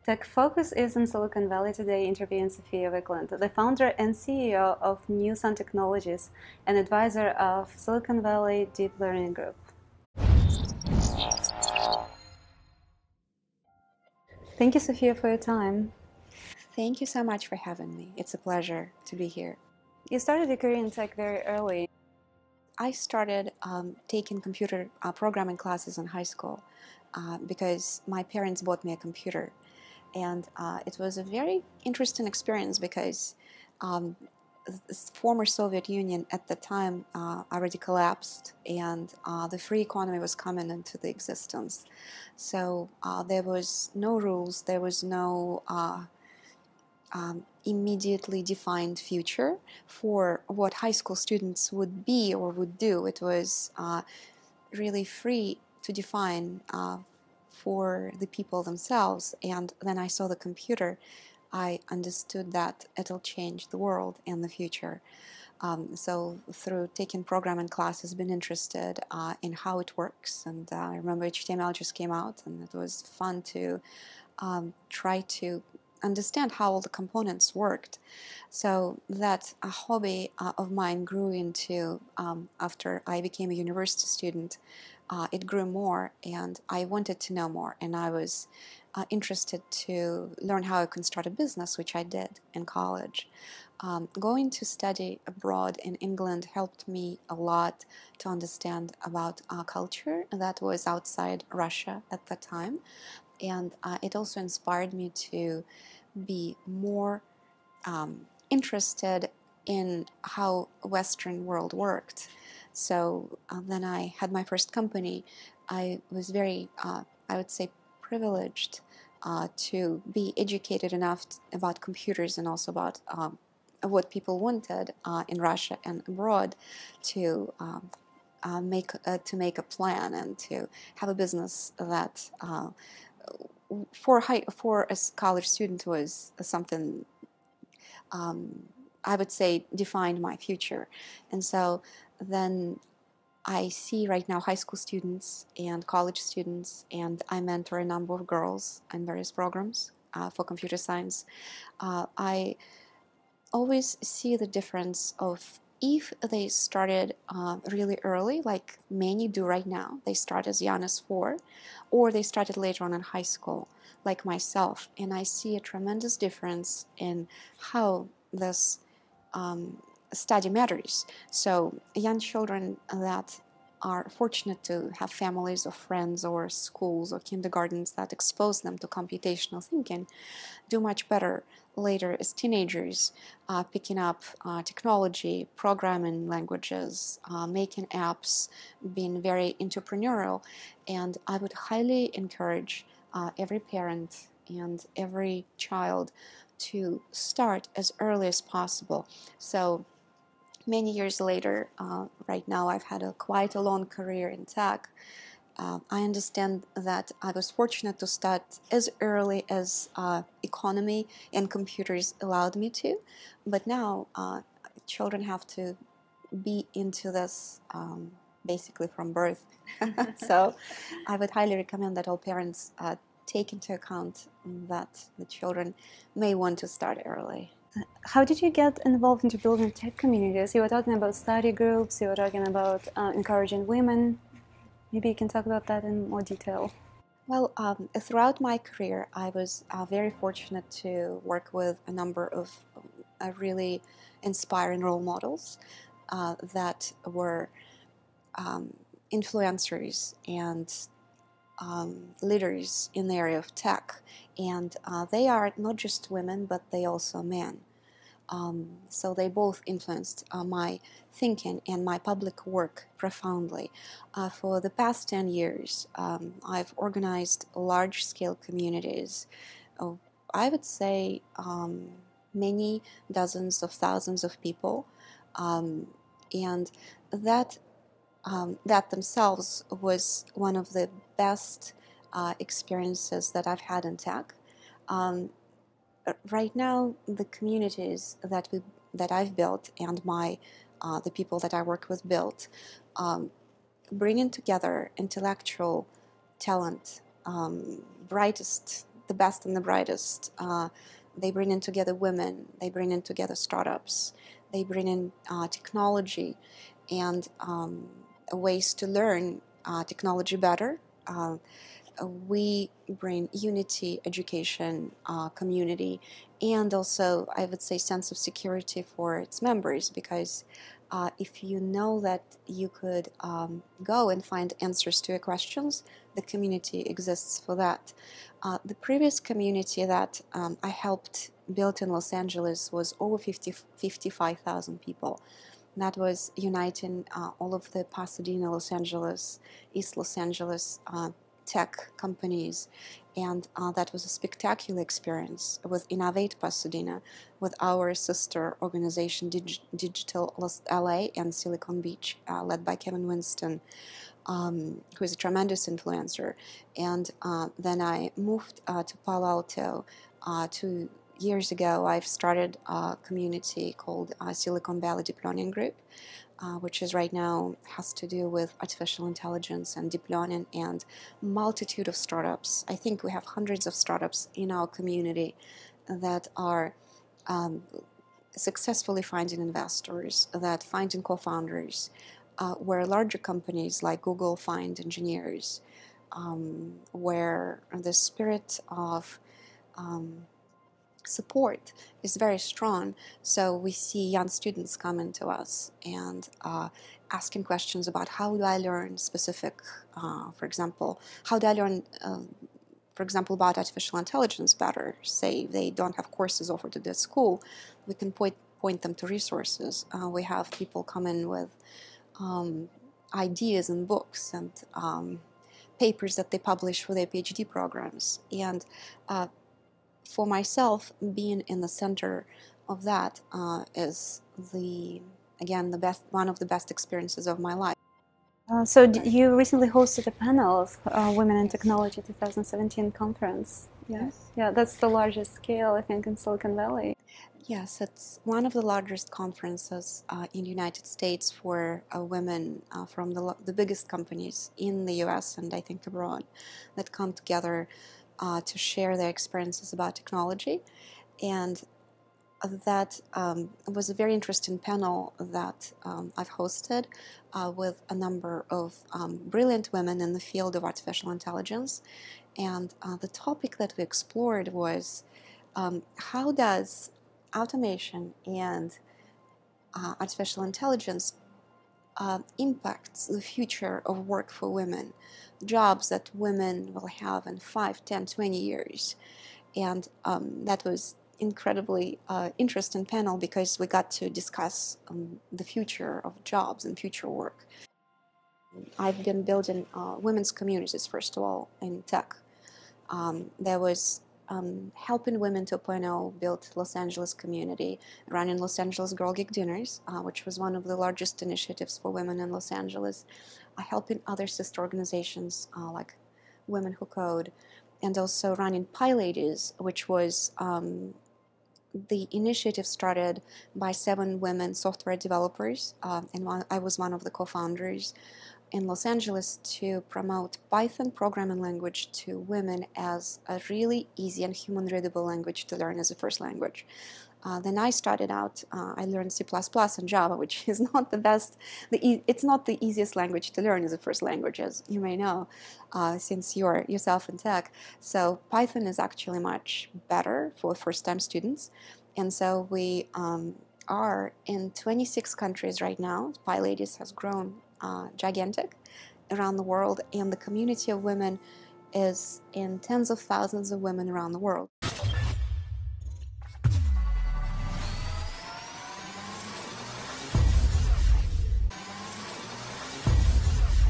Tech Focus is in Silicon Valley today, interviewing Sophia Viklund, the founder and CEO of New Sun Technologies and advisor of Silicon Valley Deep Learning Group. Thank you, Sophia, for your time. Thank you so much for having me. It's a pleasure to be here. You started your career in tech very early. I started taking computer programming classes in high school because my parents bought me a computer. And it was a very interesting experience because the former Soviet Union at the time already collapsed, and the free economy was coming into the existence. So there was no rules, there was no immediately defined future for what high school students would be or would do. It was really free to define for the people themselves. And then I saw the computer. I understood that it'll change the world in the future. So through taking programming classes, been interested in how it works. And I remember HTML just came out, and it was fun to try to understand how all the components worked. So that a hobby of mine grew into, after I became a university student, it grew more, and I wanted to know more, and I was interested to learn how I can start a business, which I did in college. Going to study abroad in England helped me a lot to understand about culture that was outside Russia at the time, and it also inspired me to be more interested in how Western world worked. So then I had my first company. I was very, I would say, privileged to be educated enough about computers and also about what people wanted in Russia and abroad to make a plan and to have a business that for a college student was something I would say defined my future. And so then I see right now high school students and college students, and I mentor a number of girls in various programs for computer science. I always see the difference of if they started really early, like many do right now. They start as young as 4, or they started later on in high school, like myself. And I see a tremendous difference in how this study matters. So young children that are fortunate to have families or friends or schools or kindergartens that expose them to computational thinking do much better later as teenagers, picking up technology, programming languages, making apps, being very entrepreneurial. And I would highly encourage every parent and every child to start as early as possible. So many years later, right now I've had quite a long career in tech. I understand that I was fortunate to start as early as economy and computers allowed me to, but now children have to be into this basically from birth. So I would highly recommend that all parents take into account that the children may want to start early. How did you get involved into building tech communities? You were talking about study groups, you were talking about encouraging women. Maybe you can talk about that in more detail. Well, throughout my career, I was very fortunate to work with a number of really inspiring role models that were influencers and leaders in the area of tech. And they are not just women, but they also men. So they both influenced my thinking and my public work profoundly. For the past 10 years, I've organized large-scale communities of, I would say, many dozens of thousands of people, and that themselves was one of the best experiences that I've had in tech. Right now, the communities that I've built and the people that I work with built, bringing together intellectual talent, brightest the best and the brightest. They bring in together women, they bring in together startups, they bring in technology and ways to learn technology better. We bring unity, education, community, and also, I would say, sense of security for its members, because if you know that you could go and find answers to your questions, the community exists for that. The previous community that I helped build in Los Angeles was over 55,000 people. That was uniting all of the Pasadena, Los Angeles, East Los Angeles tech companies, and that was a spectacular experience with Innovate Pasadena, with our sister organization Digital LA and Silicon Beach, led by Kevin Winston, who is a tremendous influencer. And then I moved to Palo Alto 2 years ago. I've started a community called Silicon Valley Deep Learning Group, which is right now has to do with artificial intelligence and deep learning and multitude of startups. I think we have hundreds of startups in our community that are successfully finding investors, that finding co-founders, where larger companies like Google find engineers, where the spirit of support is very strong. So we see young students coming to us and asking questions about how do I learn specific, for example, how do I learn, for example, about artificial intelligence better. Say they don't have courses offered at their school, we can point them to resources. We have people come in with ideas and books and papers that they publish for their PhD programs. And for myself, being in the center of that is again, one of the best experiences of my life. So you recently hosted a panel of Women in Technology 2017 conference. Yes. Yeah, that's the largest scale, I think, in Silicon Valley. Yes, it's one of the largest conferences in the United States for women from the biggest companies in the US and I think abroad that come together to share their experiences about technology. And that was a very interesting panel that I've hosted with a number of brilliant women in the field of artificial intelligence. And the topic that we explored was how does automation and artificial intelligence impacts the future of work for women, jobs that women will have in 5, 10, 20 years. And that was incredibly interesting panel because we got to discuss the future of jobs and future work. I've been building women's communities, first of all, in tech. There was helping Women 2.0 built Los Angeles community, running Los Angeles Girl Geek Dinners, which was one of the largest initiatives for women in Los Angeles, helping other sister organizations like Women Who Code, and also running Pi Ladies, which was the initiative started by 7 women software developers, and I was one of the co-founders in Los Angeles to promote Python programming language to women as a really easy and human-readable language to learn as a first language. Then I started out, I learned C++ and Java, which is not the best, it's not the easiest language to learn as a first language, as you may know, since you're yourself in tech. So Python is actually much better for first-time students. And so we are in 26 countries right now. Pi Ladies has grown gigantic around the world, and the community of women is in tens of thousands of women around the world.